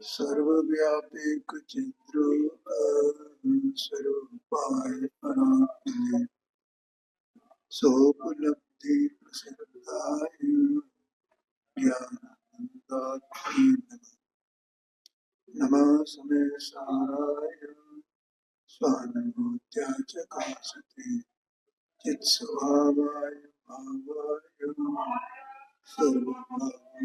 सर्वव्यापक चिद्र स्वरूपाय परात्मने सोपलब्धि प्रसिद्धाय ज्ञानानंदात्मने नमः समेसाराय स्वानुभूत्या च काशते चित्स्वभावाय भावाय सर्वभावान्तरिक्षे।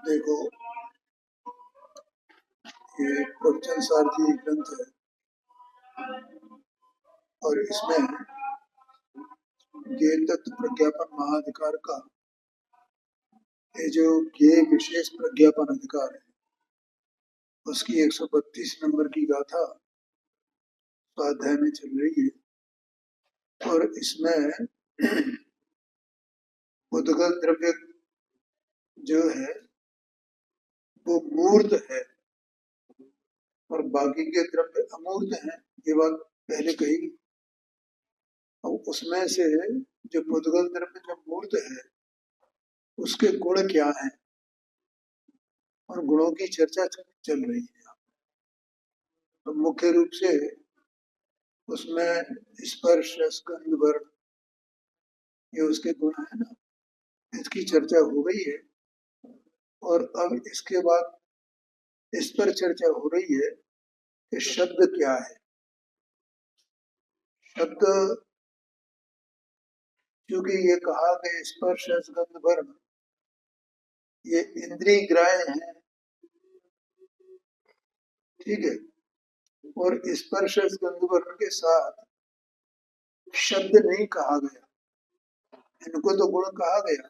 देखो, ये प्रवचन सारथी ग्रंथ है और इसमें ज्ञेय तत्व प्रज्ञापन महाधिकार का ये जो ज्ञेय विशेष प्रज्ञापन अधिकार है उसकी 132 नंबर की गाथा स्वाध्याय में चल रही है और इसमें उद्गत द्रव्य जो है वो मूर्त है और बाकी के द्रव्य अमूर्त हैं, ये बात पहले कही। अब उसमें से जो उद्गत द्रव्य जो मूर्त है उसके गुण क्या हैं और गुणों की चर्चा चल रही है। तो मुख्य रूप से उसमें स्पर्श स्कंद वर्ण ये उसके गुण है ना, इसकी चर्चा हो गई है। और अब इसके बाद इस पर चर्चा हो रही है कि शब्द क्या है। शब्द क्योंकि ये कहा गया स्पर्श स्कंद वर्ण ये इंद्रिय ग्राह्य है, ठीक है। और स्पर्श स्कंद वर्ण के साथ शब्द नहीं कहा गया, इनको तो गुण कहा गया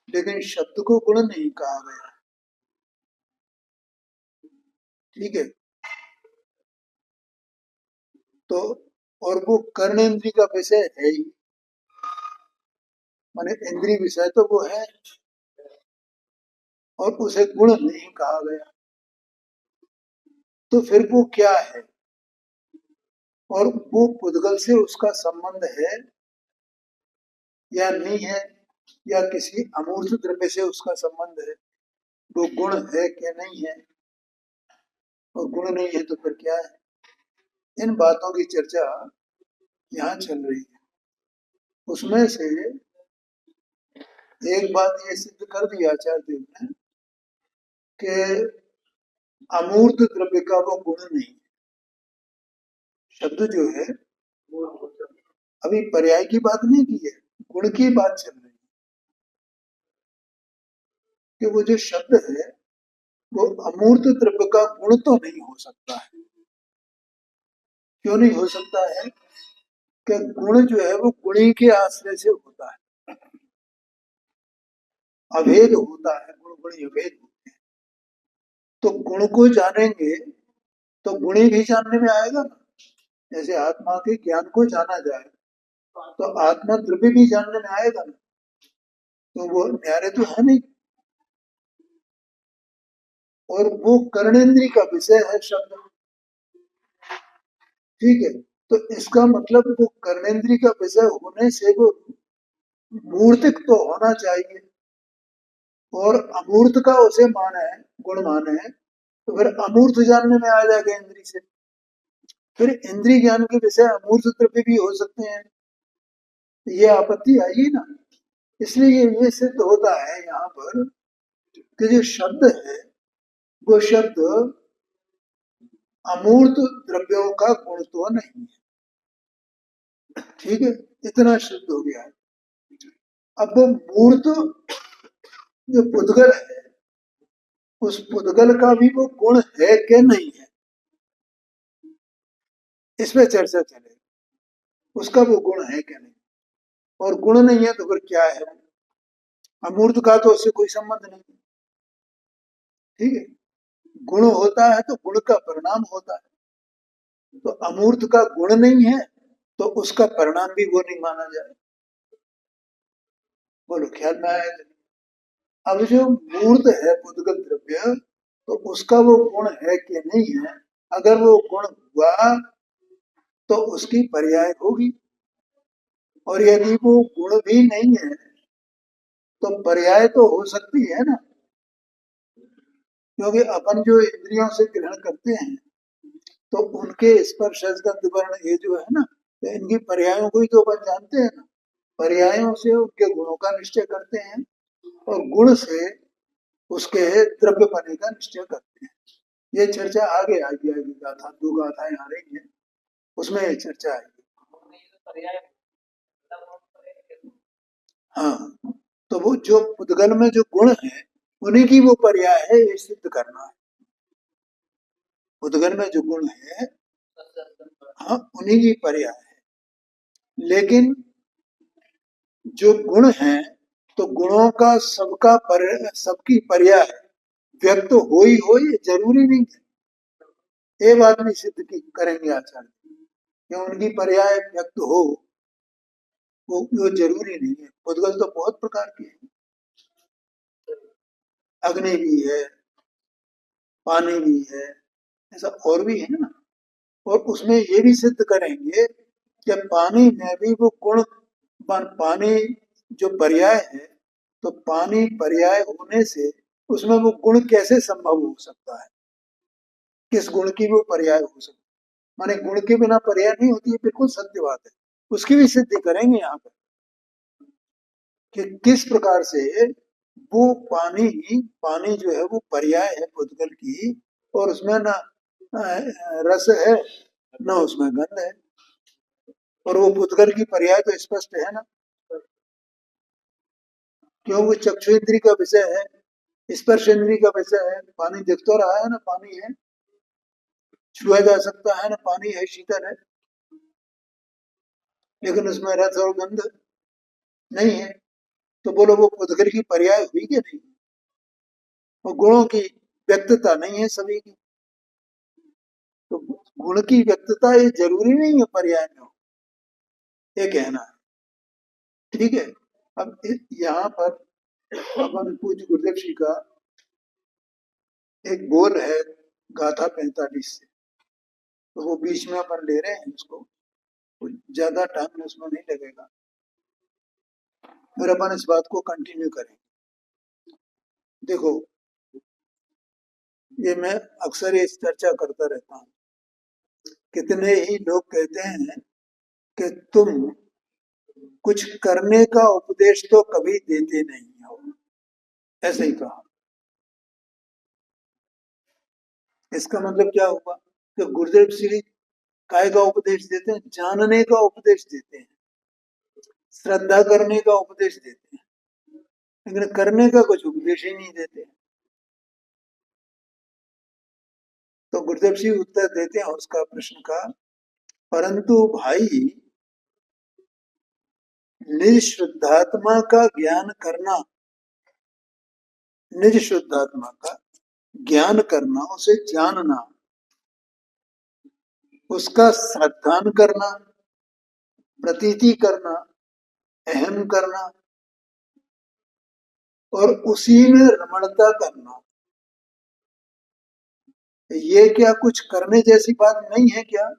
लेकिन शब्द को गुण नहीं कहा गया, ठीक है। तो और वो कर्ण इंद्रिय का विषय है ही, माने इंद्रिय विषय तो वो है और उसे गुण नहीं कहा गया, तो फिर वो क्या है और वो पुद्गल से उसका संबंध है या नहीं है या किसी अमूर्त द्रव्य से उसका संबंध है, वो गुण है कि नहीं है और गुण नहीं है तो फिर क्या है। इन बातों की चर्चा यहाँ चल रही है। उसमें से एक बात ये सिद्ध कर दी आचार्य देव ने कि अमूर्त द्रव्य का वो गुण नहीं है। शब्द जो है अभी पर्याय की बात नहीं की है, गुण की बात चल रही है कि वो जो शब्द है वो अमूर्त द्रव्य का गुण तो नहीं हो सकता है। क्यों नहीं हो सकता है कि गुण जो है वो गुणी के आश्रय से होता है, अभेद होता है, गुण गुणी अभेद होते हैं। तो गुण को जानेंगे तो गुणी भी जानने में आएगा ना। जैसे आत्मा के ज्ञान को जाना जाए तो आत्मा द्रव्य भी जानने में आएगा ना, तो वो न्यारे तो है नहीं। और वो कर्णेंद्रिय का विषय है शब्द, ठीक है। तो इसका मतलब वो कर्णेंद्रिय का विषय होने से वो मूर्तिक तो होना चाहिए और अमूर्त का उसे मान है, गुण मान है, तो फिर अमूर्त जानने में आ जाएगा इंद्रिय से। फिर इंद्रिय ज्ञान के विषय अमूर्त द्रव्य भी हो सकते हैं, ये आपत्ति आई ना। इसलिए ये सिद्ध होता है यहाँ पर कि जो शब्द है वो शब्द अमूर्त द्रव्यों का गुण तो नहीं है, ठीक है। इतना सिद्ध हो गया है। अब वो मूर्त जो पुद्गल है उस पुद्गल का भी वो गुण है कि नहीं है, इसमें चर्चा चलेगी। उसका वो गुण है कि नहीं, और गुण नहीं है तो फिर क्या है। अमूर्त का तो उससे कोई संबंध नहीं, ठीक है। गुण होता है तो गुण का परिणाम होता है, तो अमूर्त का गुण नहीं है तो उसका परिणाम भी वो नहीं माना जाए। बोलो ख्याल में आया। अब जो मूर्त है पुद्गल द्रव्य तो उसका वो गुण है कि नहीं है। अगर वो गुण हुआ तो उसकी पर्याय होगी, और यदि वो गुण भी नहीं है तो पर्याय तो हो सकती है ना, क्योंकि अपन जो इंद्रियों से ग्रहण करते हैं तो उनके स्पर्श गंध वर्ण ये जो है ना, तो इनकी पर्यायों को ही तो अपन जानते हैं ना। पर्यायों से उनके गुणों का निश्चय करते हैं और गुण से उसके द्रव्य पने का निश्चय करते हैं। ये चर्चा आगे आगे आगे गाथा 2 गाथाएं आ रही हैं, उसमें ये चर्चा आएगी। हाँ, तो वो जो पुद्गल में जो गुण है उन्हीं की वो पर्याय है, ये सिद्ध करना है। पुद्गल में जो गुण है, हाँ, उन्हीं की पर्याय है। लेकिन जो गुण है तो गुणों का सबकी पर्याय व्यक्त हो ये जरूरी नहीं है। ये बात भी सिद्ध की करेंगे आचार्य कि उनकी पर्याय व्यक्त हो, वो जरूरी नहीं है। पुद्गल तो बहुत प्रकार के हैं, अग्नि भी है, पानी भी है, ऐसा और भी है ना। और उसमें ये भी सिद्ध करेंगे कि पानी में भी वो गुण, पानी जो पर्याय है तो पानी पर्याय होने से उसमें वो गुण कैसे संभव हो सकता है, किस गुण की वो पर्याय हो सकती है। माने गुण के बिना पर्याय नहीं होती है, बिल्कुल सत्य बात है। उसकी भी सिद्धि करेंगे यहाँ पर कि किस प्रकार से वो पानी जो है वो पर्याय है पुद्गल की, और उसमें ना रस है न उसमें गंध है, और वो पुद्गल की पर्याय तो स्पष्ट है ना, क्यों वो चक्षु इंद्री का विषय है, स्पर्श इंद्री का विषय है। पानी दिख तो रहा है ना, पानी है, छुआ जा सकता है ना, पानी है, शीतल है, लेकिन उसमें रस और गंध नहीं है। तो बोलो वो पुद्गल की पर्याय हुई कि नहीं? वो गुणों की व्यक्तता नहीं है सभी की, तो गुण की व्यक्तता ये जरूरी नहीं है पर्याय में हो, ये कहना है। ठीक है। अब यहाँ पर अपन पूज्य गुरुदेव जी का एक बोल है गाथा 45 से, तो वो बीच में अपन ले रहे हैं उसको, ज्यादा टाइम उसमें नहीं लगेगा, फिर अपन इस बात को कंटिन्यू करें। देखो, ये मैं अक्सर ये चर्चा करता रहता हूँ। कितने ही लोग कहते हैं कि तुम कुछ करने का उपदेश तो कभी देते नहीं हो, ऐसे ही कहा। इसका मतलब क्या हुआ कि गुरुदेव श्री काय का उपदेश देते हैं? जानने का उपदेश देते हैं, श्रद्धा करने का उपदेश देते हैं, लेकिन करने का कुछ उपदेश ही नहीं देते। तो गुरुदेव जी उत्तर देते हैं उसका प्रश्न का, परंतु भाई निज शुद्धात्मा का ज्ञान करना, निज शुद्धात्मा का ज्ञान करना, उसे जानना, उसका श्रद्धान करना, प्रतीति करना, अहम करना और उसी में रमणता करना, ये क्या कुछ करने जैसी बात नहीं है क्या?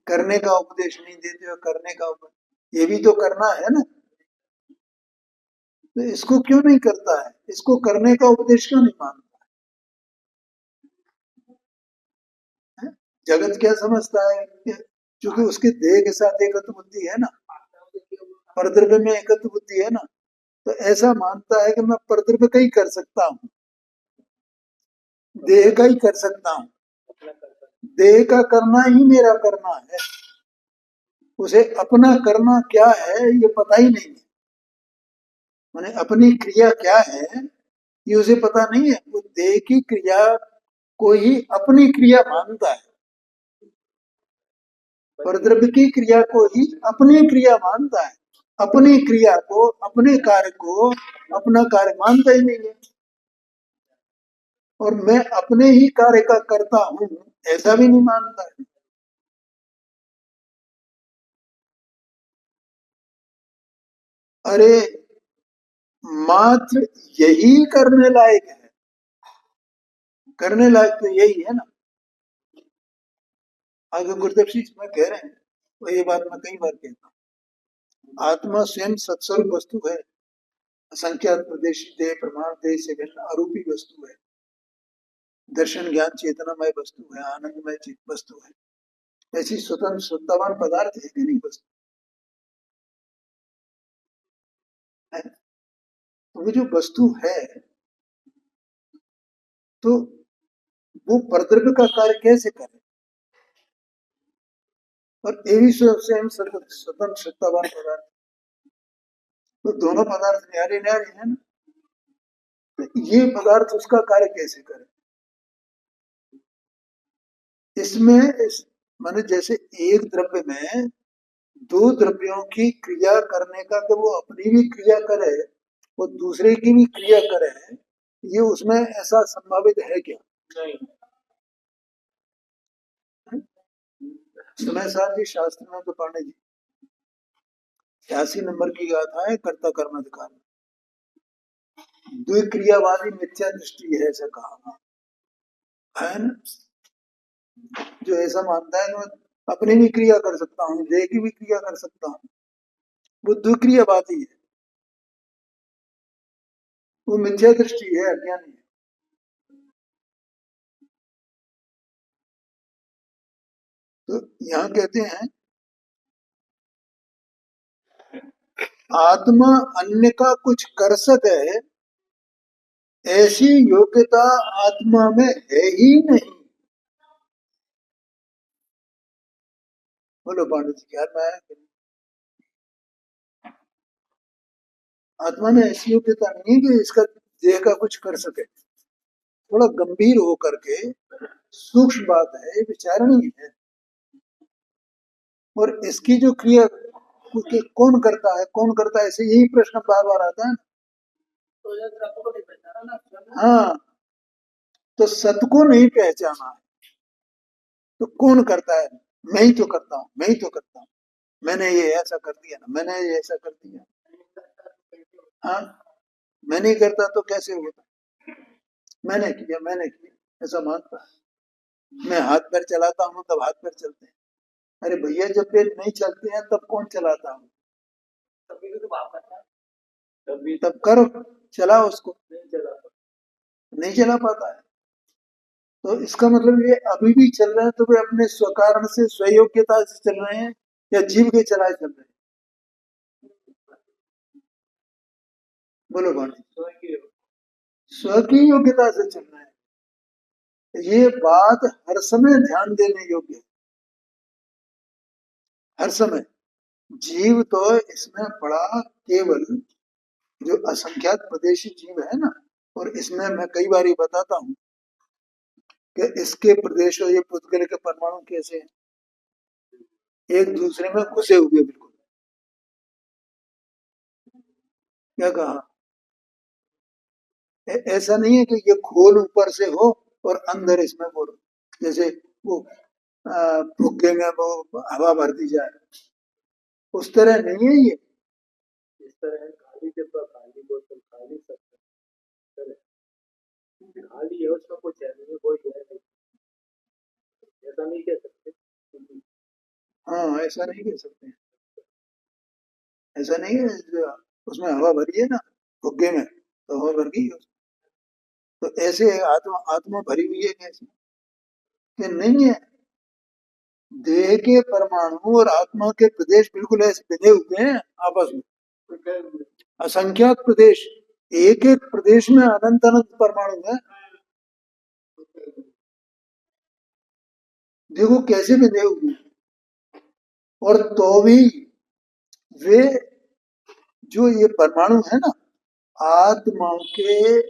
करने का उपदेश नहीं देते हो, करने का उपदेश ये भी तो करना है ना, तो इसको क्यों नहीं करता है? इसको करने का उपदेश क्यों नहीं मानता है? जगत क्या समझता है कि क्योंकि उसके देह के साथ एकत्व बुद्धि है ना, परद्रव्य में एकत्व बुद्धि है ना, तो ऐसा मानता है कि मैं परद्रव्य का ही कर सकता हूँ, देह का ही कर सकता हूँ, देह का करना ही मेरा करना है, उसे अपना करना क्या है ये पता ही नहीं है। माने अपनी क्रिया क्या है ये उसे पता नहीं है, वो देह की क्रिया को ही अपनी क्रिया मानता है, परद्रव्य की क्रिया को ही अपनी क्रिया मानता है, अपनी क्रिया को, अपने कार्य को अपना कार्य मानता ही नहीं है। और मैं अपने ही कार्य का करता हूँ ऐसा भी नहीं मानता है। अरे मात्र यही करने लायक है, करने लायक तो यही है ना। आगे गुरुदेव जी में कह रहे हैं, तो ये बात मैं कई बार कहता हूँ, आत्मा स्वयं सत्स्वरूप वस्तु है, असंख्यात प्रदेशी देह प्रमाण देह से भिन्न अरूपी वस्तु है, दर्शन ज्ञान चेतनामय वस्तु है, आनंदमय चित वस्तु है, ऐसी स्वतंत्र सत्तावान पदार्थ है कि नहीं वस्तु है। तो वो जो वस्तु है, तो वो परद्रव्य का कार्य कैसे करे, और ये भी स्वयं स्वतंत्र सत्तावान पदार्थ, तो दोनों पदार्थ न्यारे न्यारे है ना। तो ये पदार्थ उसका कार्य कैसे करे, इसमें इस माने जैसे एक द्रव्य में दो द्रव्यों की क्रिया करने का, तो वो अपनी भी क्रिया करे वो दूसरे की भी क्रिया करे, ये उसमें ऐसा संभावित है क्या? समय सार जी शास्त्र में तो पांडे जी 86 नंबर की गाथा है कर्ता कर्म अधिकार, द्विक्रियावादी मिथ्या दृष्टि है ऐसा कहा है ना। जो ऐसा मानता है मैं अपनी भी क्रिया कर सकता हूँ, देह की भी क्रिया कर सकता हूँ, वो द्विक्रियावादी है, वो मिथ्या दृष्टि है, अज्ञानी है। तो यहाँ कहते हैं आत्मा अन्य का कुछ कर सके ऐसी योग्यता आत्मा में है ही नहीं। बोलो पांडे जी, क्या मैं आत्मा में ऐसी योग्यता नहीं है कि इसका देह का कुछ कर सके। थोड़ा गंभीर होकर के सूक्ष्म बात है, ये विचारणीय है। और इसकी जो क्रिया कौन करता है, कौन करता है, ऐसे यही प्रश्न बार बार आता है ना। हाँ, तो सत को नहीं पहचाना है तो कौन करता है? मैं ही तो करता हूँ, मैं ही तो करता हूँ, मैंने ये ऐसा कर दिया ना, मैंने ये ऐसा कर दिया। हाँ, मैं नहीं करता तो कैसे होता? मैंने किया ऐसा मानता है। मैं हाथ पैर चलाता हूँ तब हाथ पैर चलते हैं। अरे भैया, जब पैर नहीं चलते हैं तब कौन चलाता हूँ? तब करो, चलाओ उसको, नहीं चला पाता है। तो इसका मतलब ये अभी भी चल रहे हैं तो वे अपने स्वकारण से स्वयोग्यता से चल रहे हैं या जीव के चलाए चल रहे हैं? बोलो भाई, स्व की योग्यता से चल रहे हैं। ये बात हर समय ध्यान देने योग्य है, हर समय। जीव तो इसमें बड़ा केवल जो असंख्यात प्रदेशी जीव है ना, और इसमें मैं कई बार ये बताता हूँ कि इसके प्रदेश और ये पुद्गल के परमाणु कैसे हैं, एक दूसरे में घुसे हुए बिल्कुल। क्या कहा? ऐसा नहीं है कि ये खोल ऊपर से हो और अंदर इसमें बोलो, जैसे वो फुग्गे में वो हवा भर दी जाए, उस तरह नहीं है ये। इस तरह खाली डिब्बा, खाली बोतल, खाली सब खाली है, उसमें कुछ है नहीं, कोई है नहीं, ऐसा नहीं कह सकते। हाँ, ऐसा नहीं कह सकते, ऐसा नहीं है। उसमें हवा भरी है ना फुग्गे में, तो हवा भर गई, तो ऐसे आत्मा आत्मा भरी हुई है कैसे? कि नहीं है। देह के परमाणु और आत्मा के प्रदेश बिल्कुल ऐसे बंधे हुए हैं आपस में, असंख्यात प्रदेश, एक एक प्रदेश में अनंत अनंत परमाणु है। देखो कैसे बंधे हुए हैं। और तो भी वे जो ये परमाणु है ना, आत्मा के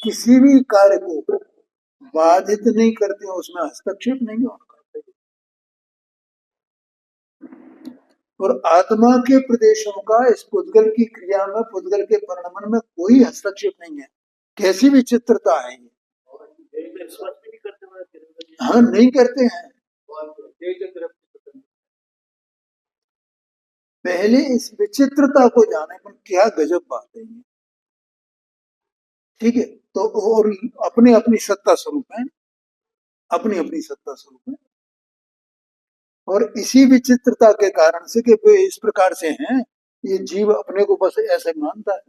किसी भी कार्य को बाधित नहीं करते, उसमें हस्तक्षेप नहीं होता। और आत्मा के प्रदेशों का इस पुद्गल की क्रिया में, पुद्गल के परिणमन में कोई हस्तक्षेप नहीं है। कैसी विचित्रता है ये। हाँ, नहीं करते हैं। पहले इस विचित्रता को जाने, पर क्या गजब बात है ये। ठीक है। तो और अपने अपनी सत्ता स्वरूप है, अपनी अपनी सत्ता स्वरूप है। और इसी विचित्रता के कारण से कि वे इस प्रकार से हैं, ये जीव अपने को बस ऐसे मानता है,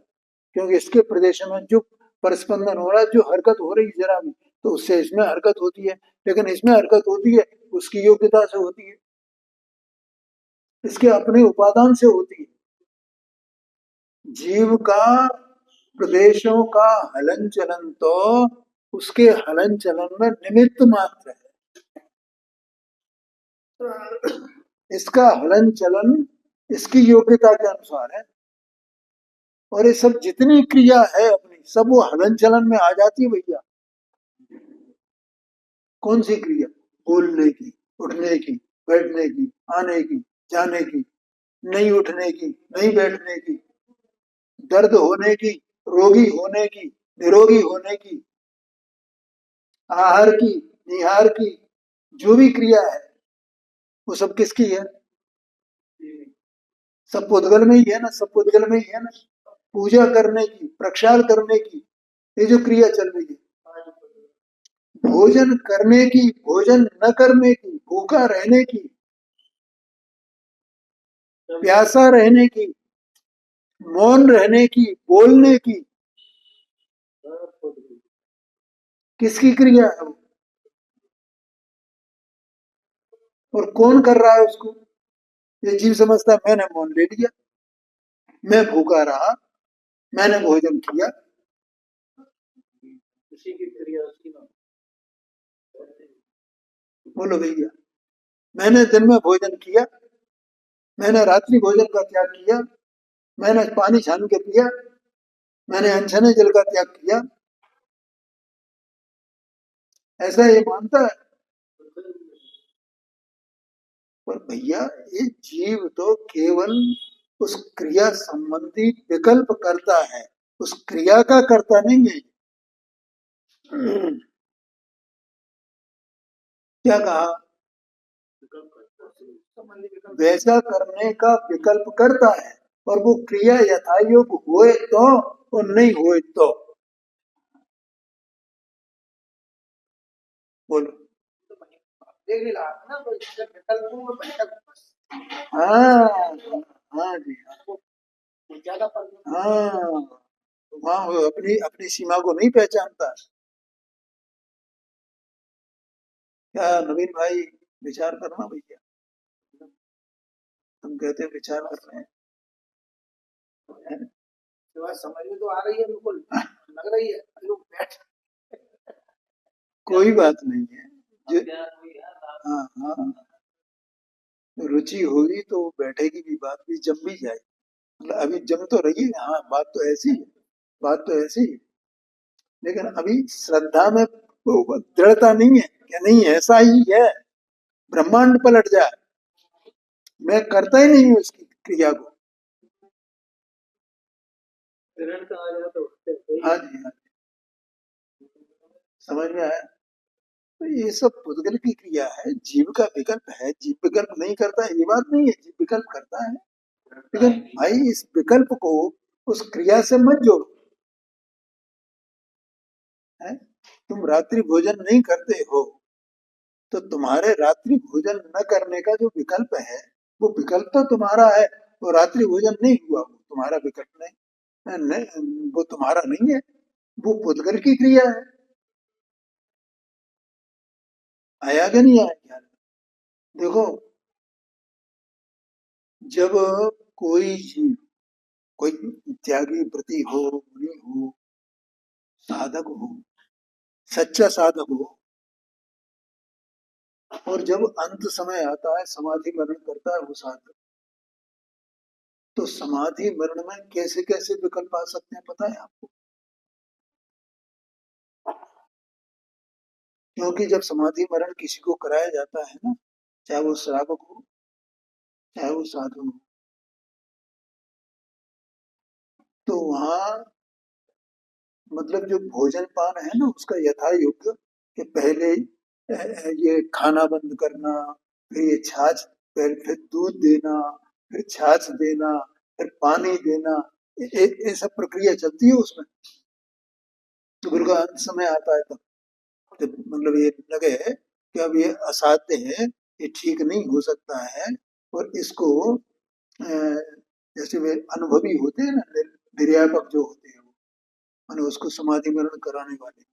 क्योंकि इसके प्रदेश में जो परिस्पंदन हो रहा है, जो हरकत हो रही है जरा भी, तो उससे इसमें हरकत होती है। लेकिन इसमें हरकत होती है उसकी योग्यता से होती है, इसके अपने उपादान से होती है। जीव का प्रदेशों का हलन चलन तो उसके हलन चलन में निमित्त मात्र है। इसका हलन चलन इसकी योग्यता के अनुसार है। और ये सब जितनी क्रिया है अपनी, सब वो हलन चलन में आ जाती है भैया। कौन सी क्रिया? बोलने की, उठने की, बैठने की, आने की, जाने की, नहीं उठने की, नहीं बैठने की, दर्द होने की, रोगी होने की, निरोगी होने की, आहार की, निहार की, जो भी क्रिया है वो सब किसकी है? सब पुद्गल में ही है ना, सब पुद्गल में ही है ना। पूजा करने की, प्रक्षाल करने की, ये जो क्रिया चल रही है, भोजन करने की, भोजन न करने की, भूखा रहने की, प्यासा रहने की, मौन रहने की, बोलने की, किसकी क्रिया है वो? और कौन कर रहा है उसको? ये जीव समझता है मैंने मौन ले लिया, मैं भूखा रहा, मैंने भोजन किया। उसी की क्रिया उसकी ना। बोलो भैया, मैंने दिन में भोजन किया, मैंने रात्रि भोजन का त्याग किया, मैंने पानी छान के पिया, मैंने अनछने जल का त्याग किया, ऐसा ये मानता है। पर भैया ये जीव तो केवल उस क्रिया संबंधी विकल्प करता है, उस क्रिया का करता नहीं है। क्या कहा? वैसा करने का विकल्प करता है, और वो क्रिया यथायोग होए तो और नहीं होए तो। बोलो। देख नहीं रहा ना, तो विकल्पों में हाँ, हाँ जी, ज्यादा हाँ, वहाँ वो अपनी अपनी सीमा को नहीं पहचानता। क्या नवीन भाई, विचार करना भैया, तुम कहते हो विचार कर रहे हैं। बात समझ में तो आ रही है, बिल्कुल लग रही है, लोग बैठ। कोई बात नहीं है। हाँ हाँ, रुचि होगी तो बैठेगी भी, बात भी जम भी जाएगी। मतलब अभी जम तो रही है, हाँ बात तो ऐसी है, बात तो ऐसी है। लेकिन अभी श्रद्धा में वो दृढ़ता नहीं है क्या? नहीं ऐसा ही है, ब्रह्मांड पलट जाए, मैं करता ही नहीं हूँ इसकी क्रिया को। हाँ जी, हाँ, समझ में आया। तो ये सब पुद्गल की क्रिया है, जीव का विकल्प है। जीव विकल्प नहीं करता है ये बात नहीं है, जीव विकल्प करता है। लेकिन भाई इस विकल्प को उस क्रिया से मत जोड़ो। है? तुम रात्रि भोजन नहीं करते हो, तो तुम्हारे रात्रि भोजन न करने का जो विकल्प है, वो विकल्प तो तुम्हारा है। वो रात्रि भोजन नहीं हुआ, वो तुम्हारा विकल्प नहीं, नहीं, वो तुम्हारा नहीं है, वो पुद्गल की क्रिया है। आया कि नहीं आया ख्याल? देखो, जब कोई जीव, कोई त्यागी व्रती हो, मुनि हो, साधक हो, सच्चा साधक हो, और जब अंत समय आता है, समाधि मरण करता है वो साधक, तो समाधि मरण में कैसे कैसे विकल्प आ सकते हैं पता है आपको? क्योंकि जब समाधि मरण किसी को कराया जाता है ना, चाहे वो श्रावक हो, चाहे वो साधु हो, तो वहां मतलब जो भोजन पान है ना उसका यथा योग्य, कि पहले ये खाना बंद करना, फिर ये छाछ, फिर दूध देना, फिर छाछ देना, फिर पानी देना, ये सब प्रक्रिया चलती है उसमें। तो गुरु का अंत समय आता है तब, मतलब ये लगे कि अब ये असाध्य है, ये ठीक नहीं हो सकता है, और इसको जैसे वे अनुभवी होते हैं ना, निर्यापक जो होते हैं वो, माने उसको समाधि मरण कराने वाले,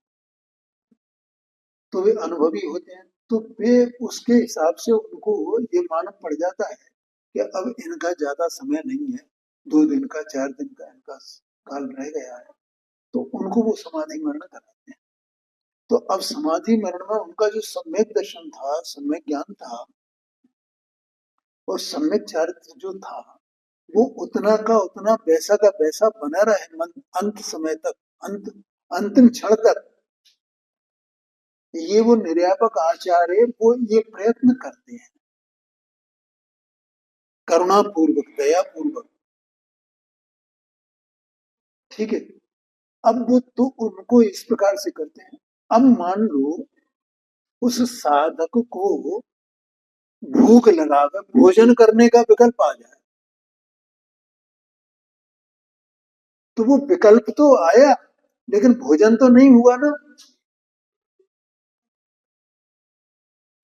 तो वे अनुभवी होते हैं, तो वे उसके हिसाब से उनको ये मालूम पड़ जाता है कि अब इनका ज्यादा समय नहीं है, 2 दिन का 4 दिन का इनका काल रह गया है, तो उनको वो समाधि मरण कराते हैं। तो अब समाधि मरण में उनका जो सम्यक दर्शन था, सम्यक ज्ञान था, और सम्यक चारित्र जो था, वो उतना का उतना वैसा का वैसा बना रहे अंत समय तक, अंत अंतिम क्षण तक। ये वो निर्यापक आचार्य वो ये प्रयत्न करते हैं, करुणा पूर्वक, दया पूर्वक, ठीक है। अब वो तो उनको इस प्रकार से करते हैं। अब मान लो उस साधक को भूख लगाकर भोजन करने का विकल्प आ जाए, तो वो विकल्प तो आया, लेकिन भोजन तो नहीं हुआ ना।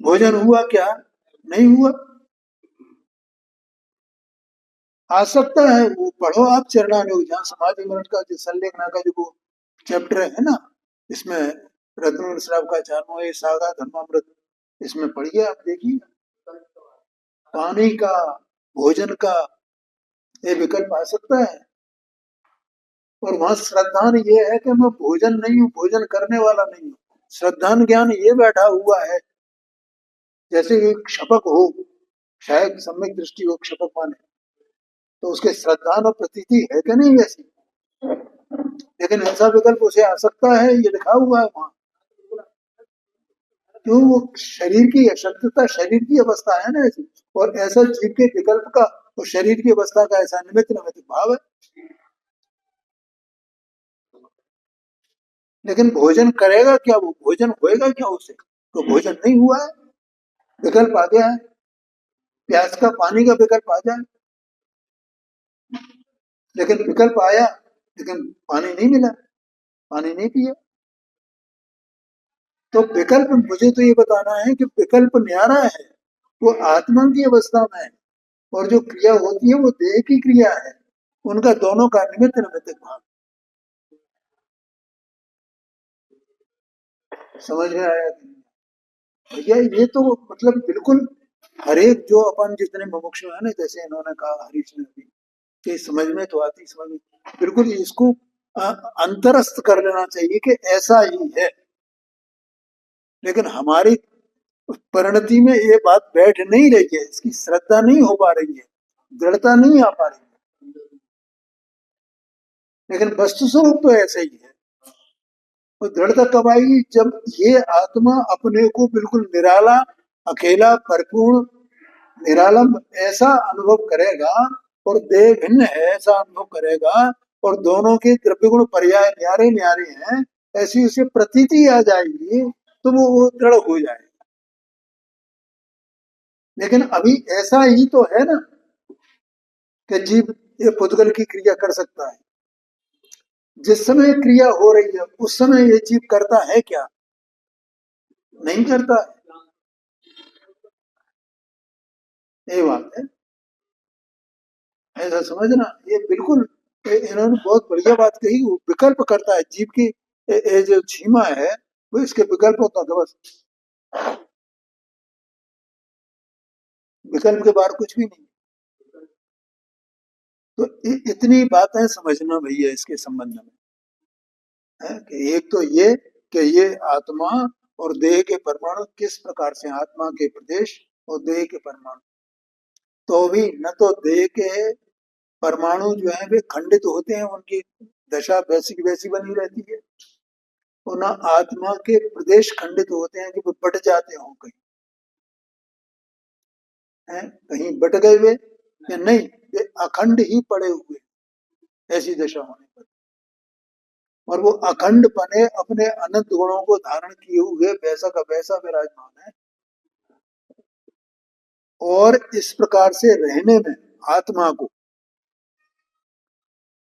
भोजन हुआ क्या? नहीं हुआ। आ सकता है, वो पढ़ो आप चरणानुग, जहाँ समाधि मरण का जो संलेखना का जो वो चैप्टर है ना, इसमें रत्न श्राव का 4वां सागा धर्मामृत, इसमें पढ़िए आप, देखिए पानी का, भोजन का ये विकल्प आ सकता है। और वहां श्रद्धान ये है कि मैं भोजन नहीं हूँ, भोजन करने वाला नहीं हूँ। श्रद्धान ज्ञान ये बैठा हुआ है, जैसे एक क्षपक हो, शायद सम्यक दृष्टि हो क्षपक माने, तो उसके श्रद्धान और प्रतीति है कि नहीं वैसी, लेकिन ऐसा विकल्प उसे आ सकता है, ये लिखा हुआ है वहां। क्यों? वो शरीर की अशक्तता, शरीर की अवस्था है ना ऐसी, और ऐसा जीव के विकल्प का और शरीर की अवस्था का ऐसा निमित्त नमित्त भाव है। लेकिन भोजन करेगा क्या? वो भोजन होएगा क्या उसे? तो भोजन नहीं हुआ है, विकल्प आ गया है, प्यास का पानी का विकल्प आ जाए, लेकिन विकल्प आया, लेकिन पानी नहीं मिला, पानी नहीं पिया। तो विकल्प, मुझे तो ये बताना है कि विकल्प न्यारा है, वो आत्मा की अवस्था में है, और जो क्रिया होती है वो देह की क्रिया है, उनका दोनों का निमित्त निमित्त भाव। समझ में आया कि नहीं? भैया ये तो मतलब बिल्कुल हर एक जो अपन जितने मुमुक्षु है ना, जैसे इन्होंने कहा हरीश ने भी, कि समझ में तो आती, समझ में बिल्कुल इसको अंतरस्थ कर लेना चाहिए कि ऐसा ही है। लेकिन हमारी परिणति में ये बात बैठ नहीं रही है, इसकी श्रद्धा नहीं हो पा रही है, दृढ़ता नहीं आ पा रही है, लेकिन वस्तु स्वरूप तो ऐसा ही है। और दृढ़ता कब आएगी? जब ये आत्मा अपने को बिल्कुल निराला, अकेला, परिपूर्ण, निरालंब ऐसा अनुभव करेगा, और देह भिन्न है ऐसा अनुभव करेगा, और दोनों के द्रव्य गुण पर्याय न्यारे न्यारे हैं, ऐसी उसे प्रतीति आ जाएगी, तो वो दृढ़ हो जाएगा। लेकिन अभी ऐसा ही तो है ना कि जीव ये पुद्गल की क्रिया कर सकता है, जिस समय क्रिया हो रही है उस समय ये जीव करता है क्या? नहीं करता है, ये बात है। ऐसा समझना, ये बिल्कुल इन्होंने बहुत बढ़िया बात कही, वो विकल्प करता है जीव की, ये जो सीमा है वो इसके विकल्प होता है बस, विकल्प के बाहर कुछ भी नहीं। तो इतनी बातें समझना भैया इसके संबंध में है, कि एक तो ये कि ये आत्मा और देह के परमाणु किस प्रकार से, आत्मा के प्रदेश और देह के परमाणु, तो भी न तो देह के परमाणु जो है वे खंडित होते हैं, उनकी दशा वैसी की वैसी बनी रहती है, और न आत्मा के प्रदेश खंडित होते हैं कि वो बट जाते हों कहीं, हैं कहीं बट गए वे या नहीं, वे अखंड ही पड़े हुए, ऐसी दशा होने पर। और वो अखंड पने अपने अनंत गुणों को धारण किए हुए वैसा का वैसा विराजमान है, और इस प्रकार से रहने में आत्मा को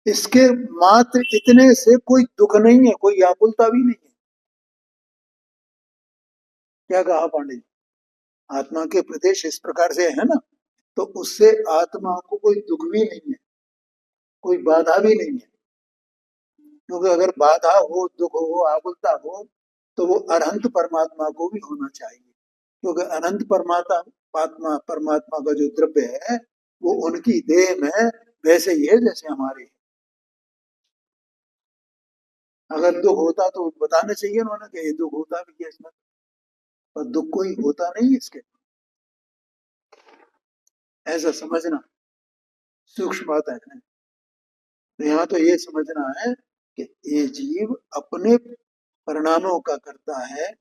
इसके मात्र इतने से कोई दुख नहीं है, कोई व्याकुलता भी नहीं है। क्या कहा पांडे जी? आत्मा के प्रदेश इस प्रकार से है ना, तो उससे आत्मा को कोई दुख भी नहीं है, कोई बाधा भी नहीं है। क्योंकि अगर बाधा हो, दुख हो, आकुलता हो, तो वो अनंत परमात्मा को भी होना चाहिए। क्योंकि अनंत परमात्मा का जो द्रव्य है वो उनकी देह में वैसे ही है जैसे हमारे। अगर दुख होता तो बताना चाहिए उन्होंने कि ये दुख होता भी है इसमें, पर दुख कोई होता नहीं इसके। ऐसा समझना सूक्ष्म बात है। तो यहाँ तो ये समझना है कि ये जीव अपने परिणामों का करता है,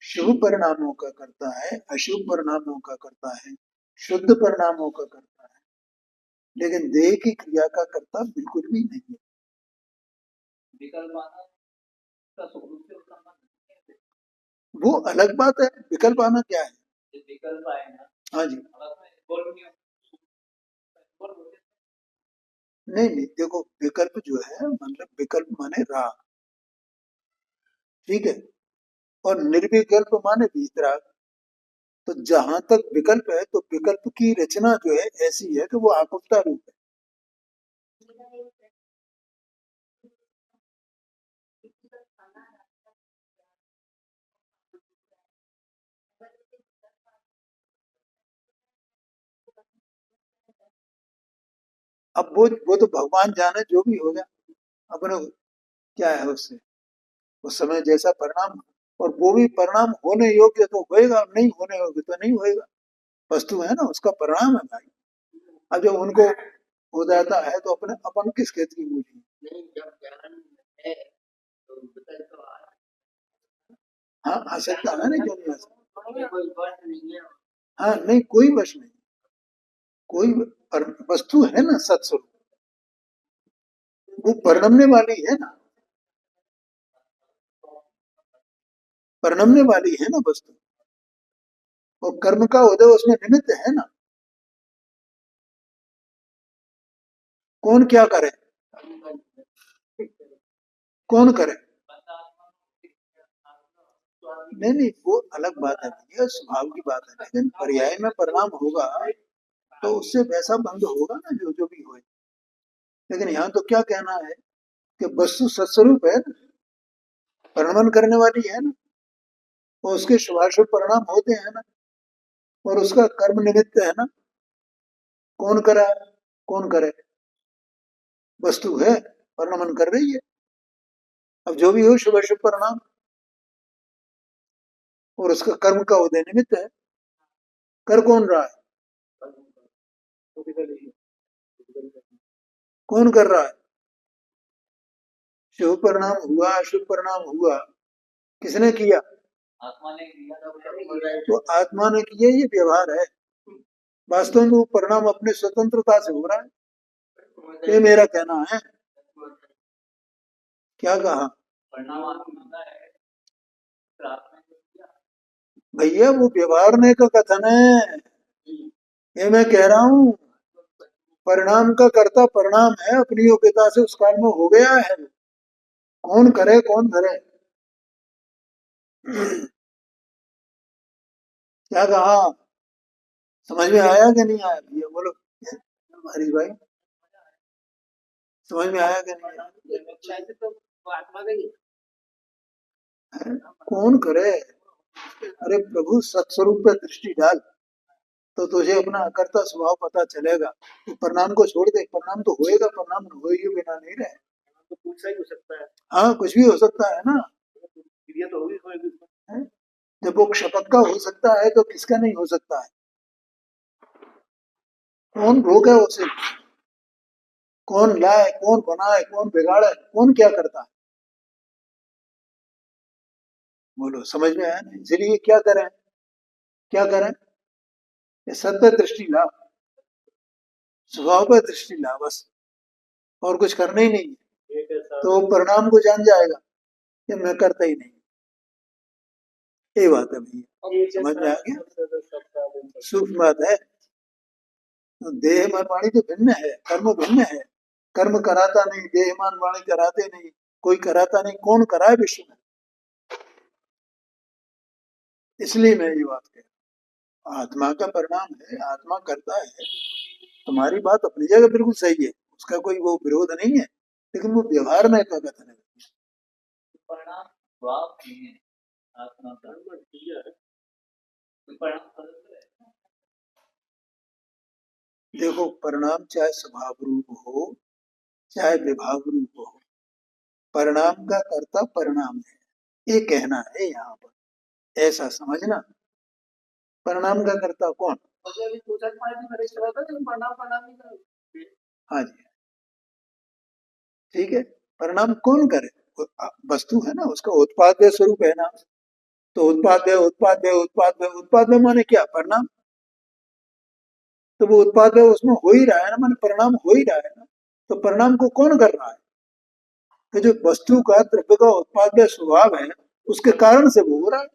शुभ परिणामों का करता है, अशुभ परिणामों का करता है, शुद्ध परिणामों का करता है, लेकिन देह की क्रिया का करता बिल्कुल भी नहीं है। वो अलग बात है। विकल्प आना क्या है? विकल्प आए ना, हाँ जी, नहीं नहीं, देखो विकल्प जो है मतलब विकल्प माने राग, ठीक है, और निर्विकल्प माने वीतराग। तो जहां तक विकल्प है तो विकल्प की रचना जो है ऐसी है कि वो आकुलता रूप है। अब वो तो भगवान जाने जो भी होगा, अपने क्या है उससे, उस समय जैसा परिणाम, और वो भी परिणाम होने योग्य तो होएगा, नहीं होने योग्य तो नहीं होएगा। वस्तु है ना, उसका परिणाम है भाई। अब जब उनको हो जाता है तो अपने अपन किस खेत की मूली? हाँ आ सकता है ना, क्यों नहीं आ सकता? हाँ नहीं, कोई वश नहीं, कोई वस्तु है ना सत्स्वरूप, वो परिणमने वाली है ना, परिणमने वाली है ना वस्तु, और कर्म का उदय उसमें निमित्त है ना। कौन क्या करे, कौन करे? नहीं नहीं, वो अलग बात है भैया, स्वभाव की बात है, लेकिन पर्याय में परिणाम होगा तो उससे वैसा बंध होगा ना जो जो भी होए। लेकिन यहाँ तो क्या कहना है कि वस्तु सत्स्वरूप है ना, परिणमन करने वाली है ना, और उसके शुभाशुभ परिणाम होते हैं ना, और उसका कर्म निमित्त है ना। कौन करा, कौन करे? वस्तु है, परिणमन कर रही है। अब जो भी हो शुभ अशुभ परिणाम, और उसका कर्म का उदय निमित्त है। कर कौन रहा है? कौन कर रहा है? शुभ परिणाम हुआ, अशुभ परिणाम हुआ, किसने किया? आत्मा ने किया। तो आत्मा ने किया, ये व्यवहार है। वास्तव में वो परिणाम अपने स्वतंत्रता से हो रहा है, ये मेरा कहना है। क्या कहा भैया? वो व्यवहारने का कथन है, ये मैं कह रहा हूँ। परिणाम का कर्ता परिणाम है, अपनी योग्यता से उस काल में हो गया है। कौन करे कौन धरे? क्या कहा? समझ में आया कि नहीं आया भैया? बोलो हरीश भाई, समझ में आया कि नहीं आया? कौन करे? अरे प्रभु, सत्स्वरूप पे दृष्टि डाल तो तुझे अपना अकर्ता स्वभाव पता चलेगा। तो परिणाम को छोड़ दे, परिणाम तो होएगा, परिणाम हो ही बिना नहीं रहे। तो कुछ ही हो सकता है, हाँ कुछ भी हो सकता है ना, क्रिया तो होगी होगी। जब वो क्षपक का हो सकता है तो किसका नहीं हो सकता है? कौन रोके उसे? कौन लाए, कौन बनाए, कौन बिगाड़े, कौन क्या करता है? बोलो समझ में आया नहीं? इसलिए क्या करें, क्या करें? ये सत्य दृष्टि ला, स्वभाव पर दृष्टि ला बस, और कुछ करना ही नहीं है। तो परिणाम को जान जाएगा कि मैं करता ही नहीं। ये बात है भैया, समझ में आ गया? सूक्ष्म बात है। तो देह में वाणी तो भिन्न है, कर्म भिन्न है, कर्म कराता नहीं, देहमान वाणी कराते नहीं, कोई कराता नहीं, कौन कराए विश्व में? इसलिए मैं ये बात कह रहा हूं, आत्मा का परिणाम है, आत्मा करता है। तुम्हारी बात अपनी जगह बिल्कुल सही है, उसका कोई वो विरोध नहीं है, लेकिन वो व्यवहार में क्या कथन है? परिणाम स्वभाव नहीं है आत्मा का, परिणाम देखो, परिणाम चाहे स्वभाव रूप हो चाहे विभाग रूप हो, परिणाम का कर्ता परिणाम है, ये कहना है यहाँ पर, ऐसा समझना। परिणाम का कर्ता कौन? हाँ जी, ठीक है। परिणाम कौन करे? वस्तु है ना, उसका उत्पाद्य स्वरूप है ना। तो उत्पाद्य उत्पाद्य उत्पाद्य उत्पाद्य माने क्या? परिणाम। तो वो उत्पाद्य उसमें हो ही रहा है ना, माने परिणाम हो ही रहा है ना। तो परिणाम को कौन कर रहा है? तो जो वस्तु का, द्रव्य का उत्पाद्य स्वभाव है, उसके कारण से वो हो रहा है।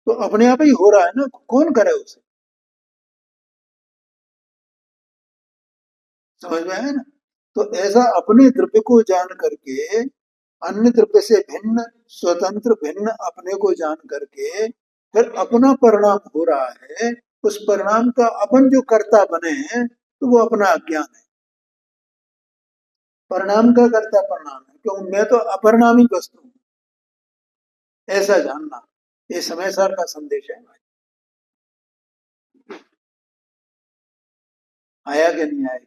तो अपने आप ही हो रहा है ना, कौन करे उसे? समझ में आया ना? तो ऐसा अपने द्रव्य को जान करके, अन्य द्रव्य से भिन्न, स्वतंत्र भिन्न अपने को जान करके फिर अपना परिणाम हो रहा है, उस परिणाम का अपन जो कर्ता बने हैं, तो वो अपना अज्ञान है। परिणाम का कर्ता परिणाम है, क्योंकि मैं तो अपरिणामी वस्तु हूं, ऐसा जानना। ये समय सार का संदेश है भाई। आया कि नहीं आया?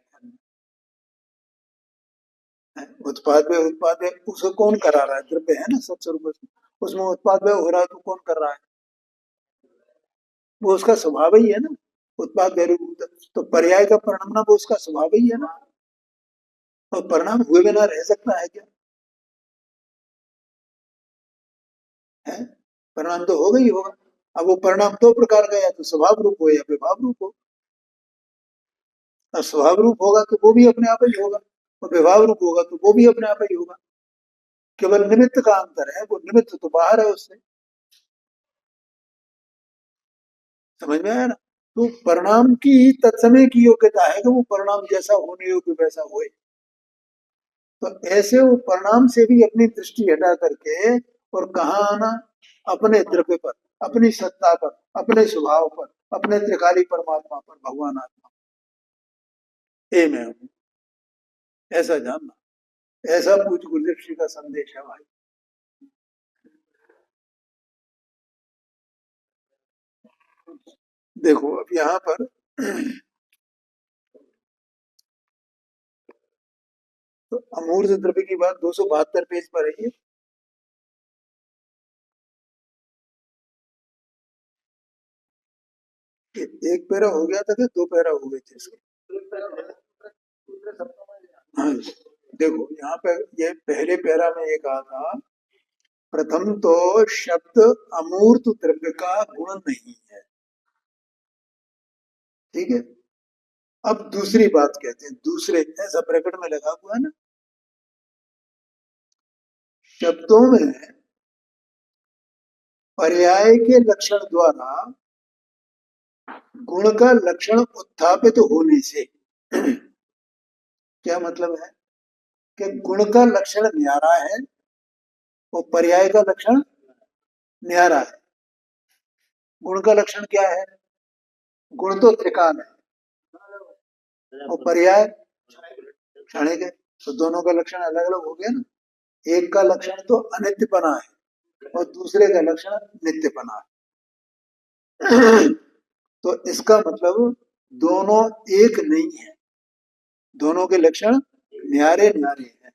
उत्पाद में उत्पाद है, उसे कौन करा रहा है? द्रव्य है ना सत्स्वरूप, उसमें उत्पाद में हो रहा है, तो कौन कर रहा है? वो उसका स्वभाव ही है ना, उत्पाद रूप। तो पर्याय का परिणाम वो उसका स्वभाव ही है ना। और परिणाम हुए बिना रह सकता है क्या? है, परिणाम तो होगा ही होगा। अब वो परिणाम दो प्रकार का, या तो स्वभाव रूप हो या विभाव रूप हो। और स्वभाव रूप होगा तो वो भी अपने आप ही होगा, और विभाव रूप होगा तो वो भी अपने आप ही होगा। केवल निमित्त का अंतर है, वो निमित्त तो बाहर है उससे। समझ में आया ना? तो परिणाम की तत्समय की योग्यता है कि वो परिणाम जैसा होने योग्य वैसा होए। तो ऐसे वो परिणाम से भी अपनी दृष्टि हटा करके और कहाँ आना? अपने द्रव्य पर, अपनी सत्ता पर, अपने स्वभाव पर, अपने त्रिकाली परमात्मा पर, भगवान आत्मा, ये मैं हूँ, ऐसा जानना। ऐसा पूज गुरुदेव श्री का संदेश है भाई। देखो अब यहाँ पर तो अमूर्त द्रव्य की बात 272 पेज पर है ये। एक पैरा हो गया था कि दो पैरा हो गए थे इसके? हाँ जी। देखो यहाँ पे ये पहले पैरा में ये कहा था, प्रथम तो शब्द अमूर्त द्रव्य का गुण नहीं है, ठीक है। अब दूसरी बात कहते हैं, दूसरे ऐसा ब्रैकेट में लगा हुआ है ना, शब्दों में पर्याय के लक्षण द्वारा गुण का लक्षण उत्थापित होने से क्या मतलब है? कि गुण का लक्षण न्यारा है और पर्याय का लक्षण न्यारा है। गुण का लक्षण क्या है? गुण तो त्रिकाल है, और पर्याय क्षणिक है। तो दोनों का लक्षण अलग अलग हो गया ना। एक का लक्षण तो अनित्यपना है और दूसरे का लक्षण नित्यपना है। तो इसका मतलब दोनों एक नहीं है, दोनों के लक्षण न्यारे न्यारे हैं।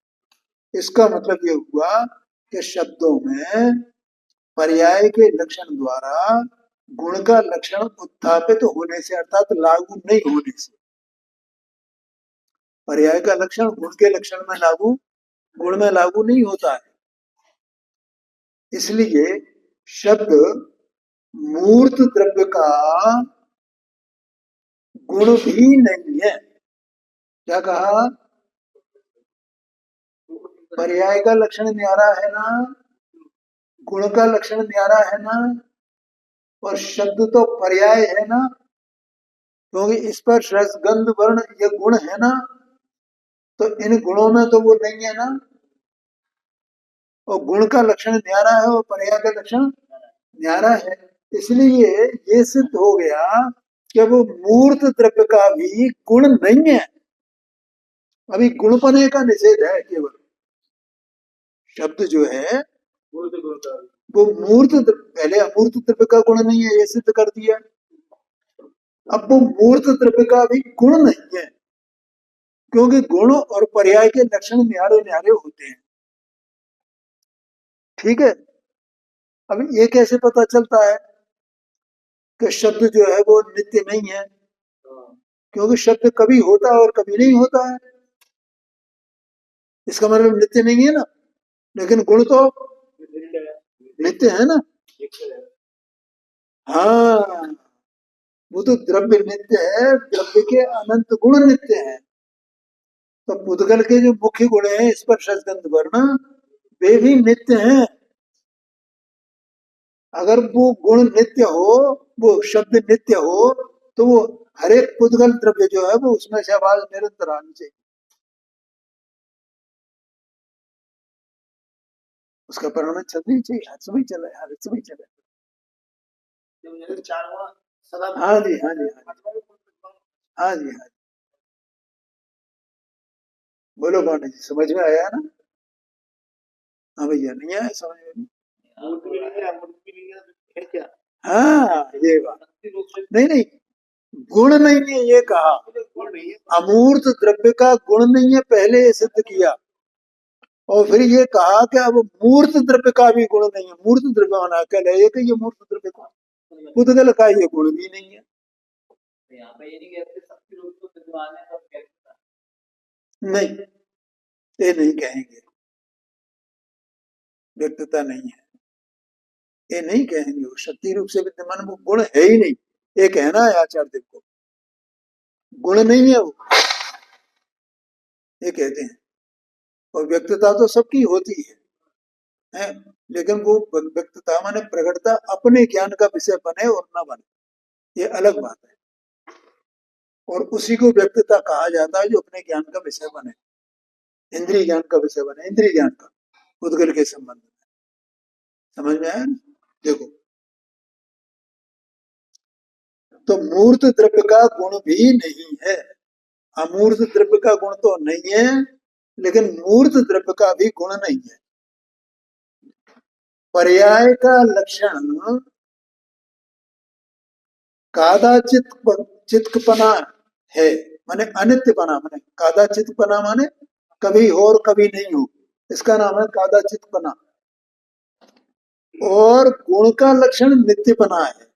इसका मतलब ये हुआ कि शब्दों में पर्याय के लक्षण द्वारा गुण का लक्षण उत्थापित होने से, अर्थात लागू नहीं होने से, पर्याय का लक्षण गुण के लक्षण में लागू, गुण में लागू नहीं होता है। इसलिए शब्द मूर्त द्रव्य का गुण भी नहीं है। क्या कहा? पर्याय का लक्षण न्यारा है ना, गुण का लक्षण न्यारा है ना, और शब्द तो पर्याय है ना। क्योंकि स्पर्श रस गंध वर्ण ये गुण है ना, तो इन गुणों में तो वो नहीं है ना, और गुण का लक्षण न्यारा है और पर्याय का लक्षण न्यारा है। इसलिए ये सिद्ध हो गया कि वो मूर्त द्रव्य का भी गुण नहीं है। अभी गुणपने का निषेध है केवल। शब्द जो है वो मूर्त पहले अमूर्त द्रव्य का गुण नहीं है, ये सिद्ध कर दिया। अब वो मूर्त द्रव्य का भी गुण नहीं है, क्योंकि गुण और पर्याय के लक्षण न्यारे न्यारे होते हैं। ठीक है। अब ये कैसे पता चलता है कि शब्द जो है वो नित्य नहीं है? क्योंकि शब्द कभी होता है और कभी नहीं होता है, इसका मतलब नित्य नहीं है ना। लेकिन गुण तो नित्य है ना। हाँ, वो तो द्रव्य नित्य है, द्रव्य के अनंत गुण नित्य हैं। तो पुद्गल के जो मुख्य गुण हैं स्पर्श रस गंध वर्ण, वे भी नित्य हैं। अगर वो गुण नित्य हो, वो शब्द नित्य हो, तो वो हर एक पुद्गल द्रव्य जो है वो उसमें से आवाज निरंतर आनी चाहिए। उसका परिणाम चलना ही चाहिए, सभी चले, हर सभी चले। हाँ जी, हाँ जी, हाँ जी, हाँ जी। बोलो पांडे जी, समझ में आया ना? हाँ भैया, नहीं आया समझ में? हाँ, ये बात नहीं नहीं, गुण नहीं है ये कहा। अमूर्त द्रव्य का गुण नहीं है, पहले ये सिद्ध किया। और फिर ये कहा कि अब मूर्त द्रव्य का भी गुण नहीं है। मूर्त द्रव्य होना कह रहे कि ये मूर्त द्रव्य का पुद्गल का ये गुण भी नहीं है। नहीं, ये नहीं कहेंगे, व्यक्तता नहीं है, ये नहीं कहेंगे। वो शक्ति रूप से विद्यमान वो गुण है ही नहीं, ये कहना है आचार्य देव को, गुण नहीं है वो, ये कहते हैं। और व्यक्तता तो सबकी होती है, लेकिन वो व्यक्तता माने प्रकटता अपने ज्ञान का विषय बने और न बने, ये अलग बात है। और उसी को व्यक्तता कहा जाता है जो अपने ज्ञान का विषय बने, इंद्रिय ज्ञान का विषय बने, इंद्रिय ज्ञान का उद्गल के संबंध में। समझ में आया ना? देखो, तो मूर्त द्रव्य का गुण भी नहीं है। अमूर्त द्रव्य का गुण तो नहीं है, लेकिन मूर्त द्रव्य का भी गुण नहीं है। पर्याय का लक्षण कादाचित चित्पना है, माने अनित्यपना, माने कादाचितपना माने कभी हो और कभी नहीं हो, इसका नाम है कादाचितपना। और गुण का लक्षण नित्यपना है।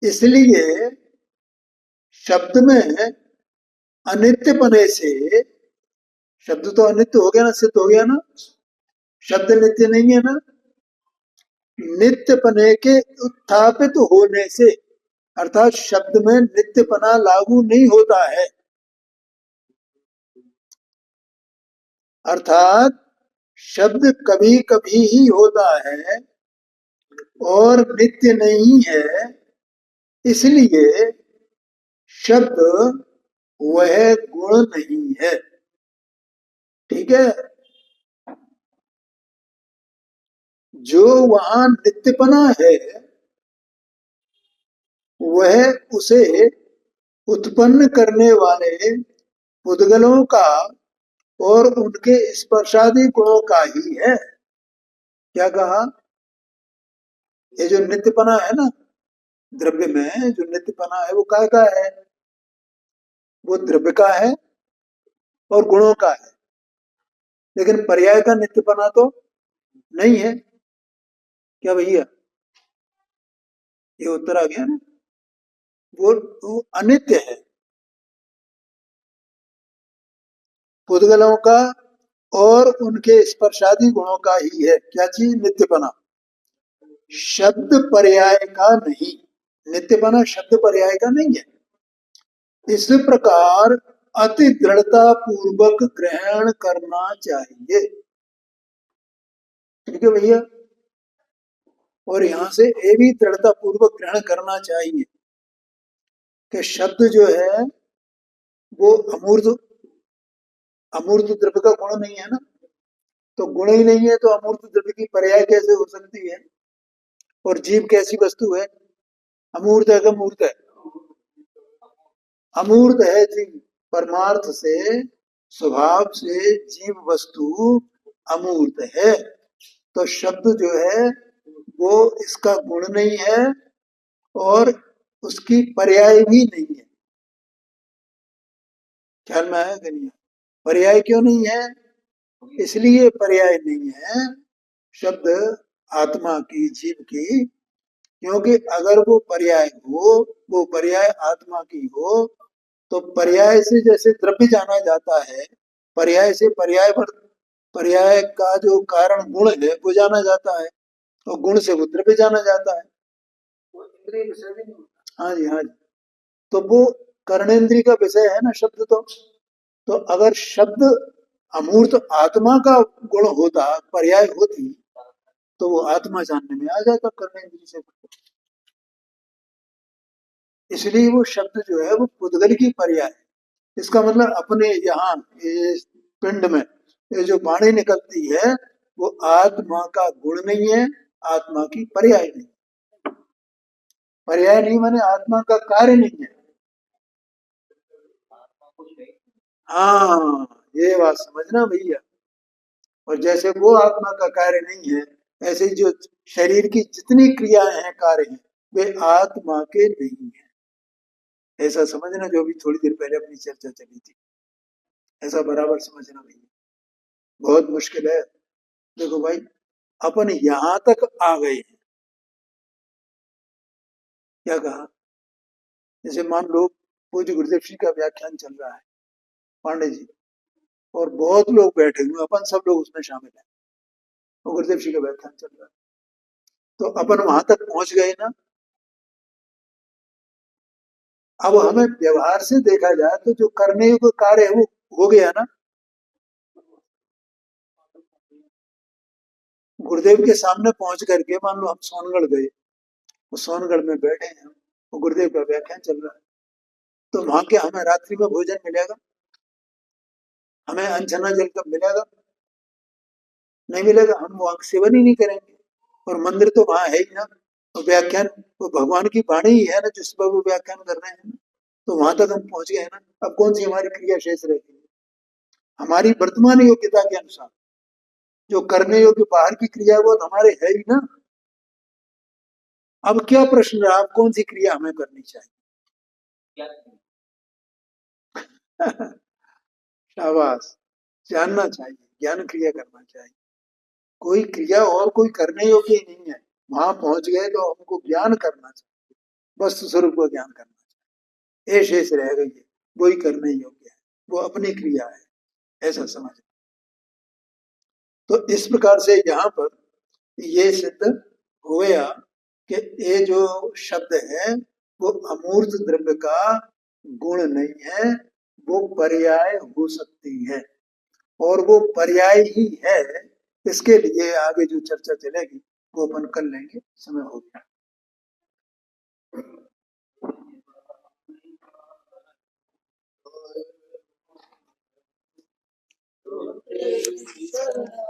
इसलिए शब्द में अनित्यपने से, शब्द तो अनित्य हो गया ना, सिद्ध हो गया ना, शब्द नित्य नहीं है ना। नित्यपने के उत्थापित होने से, अर्थात शब्द में नित्यपना लागू नहीं होता है, अर्थात शब्द कभी कभी ही होता है और नित्य नहीं है। इसलिए शब्द वह गुण नहीं है। ठीक है। जो वहां नित्यपना है वह उसे उत्पन्न करने वाले उद्गलों का और उनके स्पर्शादि गुणों का ही है। क्या कहा? ये जो नित्यपना है ना द्रव्य में, जो नित्यपना है वो काय का है? वो द्रव्य का है और गुणों का है, लेकिन पर्याय का नित्यपना तो नहीं है। क्या भैया, ये उत्तर आ गया ना? वो अनित्य है, पुद्गलों का और उनके स्पर्शादि गुणों का ही है। क्या चीज? नित्यपना, शब्द पर्याय का नहीं। नित्यपना शब्द पर्याय का नहीं है। इस प्रकार अति दृढ़ता पूर्वक ग्रहण करना चाहिए। ठीक है भैया। और यहां से ये भी दृढ़ता पूर्वक ग्रहण करना चाहिए कि शब्द जो है वो अमूर्त अमूर्त द्रव्य का गुण नहीं है ना, तो गुण ही नहीं है तो अमूर्त द्रव्य की पर्याय कैसे हो सकती है? और जीव कैसी वस्तु है? अमूर्त है कि मूर्त है? अमूर्त है जीव, परमार्थ से, स्वभाव से जीव वस्तु अमूर्त है। तो शब्द जो है वो इसका गुण नहीं है और उसकी पर्याय भी नहीं है। ख्याल में आया कि नहीं? पर्याय क्यों नहीं है? इसलिए पर्याय नहीं है शब्द आत्मा की, जीव की, क्योंकि अगर वो पर्याय हो, वो पर्याय आत्मा की हो, तो पर्याय से जैसे द्रव्य जाना जाता है, पर्याय से पर्याय का जो कारण गुण है वो जाना जाता है, और गुण से वो द्रव्य जाना जाता है। हाँ जी, हाँ जी। तो वो कर्णेंद्रिय का विषय है ना शब्द। तो अगर शब्द अमूर्त आत्मा का गुण होता, पर्याय होती, तो वो आत्मा जानने में आ जाता कर्णेंद्रिय से। इसलिए वो शब्द जो है वो पुद्गल की पर्याय है। इसका मतलब अपने यहाँ ये पिंड में ये जो वाणी निकलती है वो आत्मा का गुण नहीं है, आत्मा की पर्याय नहीं। पर्याय नहीं माने आत्मा का कार्य नहीं है। हाँ, ये बात समझना भैया। और जैसे वो आत्मा का कार्य नहीं है, ऐसे ही जो शरीर की जितनी क्रियाएं हैं, कार्य हैं, वे आत्मा के नहीं है। ऐसा समझना, जो भी थोड़ी देर पहले अपनी चर्चा चली थी, ऐसा बराबर समझना भैया। बहुत मुश्किल है। देखो भाई, अपन यहां तक आ गए हैं। क्या कहा? जैसे मान लो पूज्य गुरुदेव जी का व्याख्यान चल रहा है, पांडे जी, और बहुत लोग बैठे हुए, अपन सब लोग उसमें शामिल हैं, और गुरुदेव जी का व्याख्यान चल रहा है, तो अपन वहां तक पहुंच गए ना। अब हमें व्यवहार से देखा जाए तो जो करने योग्य कार्य है वो हो गया ना। गुरुदेव के सामने पहुंच करके मान लो हम सोनगढ़ गए, वो सोनगढ़ में बैठे हैं, वो गुरुदेव का व्याख्यान चल रहा है, तो वहां के हमें रात्रि में भोजन मिलेगा? हमें अनछना जल कब मिलेगा? नहीं मिलेगा। हम वहां सेवन ही नहीं करेंगे। और मंदिर तो वहां है ही ना, और व्याख्यान वो भगवान की वाणी ही है ना जिस पर वो व्याख्यान कर रहे हैं ना। तो वहां तक हम पहुंच गए ना। अब कौन सी हमारी क्रिया शेष रहती है? हमारी वर्तमान योग्यता के अनुसार जो करने योग्य बाहर की क्रिया है वो तो हमारे है ही ना। अब क्या प्रश्न रहा, अब कौन सी क्रिया हमें करनी चाहिए? शाबाश। जानना चाहिए, ज्ञान क्रिया करना चाहिए। कोई क्रिया और कोई करने योग्य ही नहीं है। वहां पहुंच गए तो हमको ज्ञान करना चाहिए, वस्तु स्वरूप को ज्ञान करना चाहिए। ये शेष रह गई है, वही करने योग्य है, वो अपनी क्रिया है, ऐसा समझ। तो इस प्रकार से यहाँ पर ये सिद्ध हो गया कि ये जो शब्द है वो अमूर्त द्रव्य का गुण नहीं है, वो पर्याय हो सकती है, और वो पर्याय ही है। इसके लिए आगे जो चर्चा चलेगी वो अपन कर लेंगे, समय हो गया।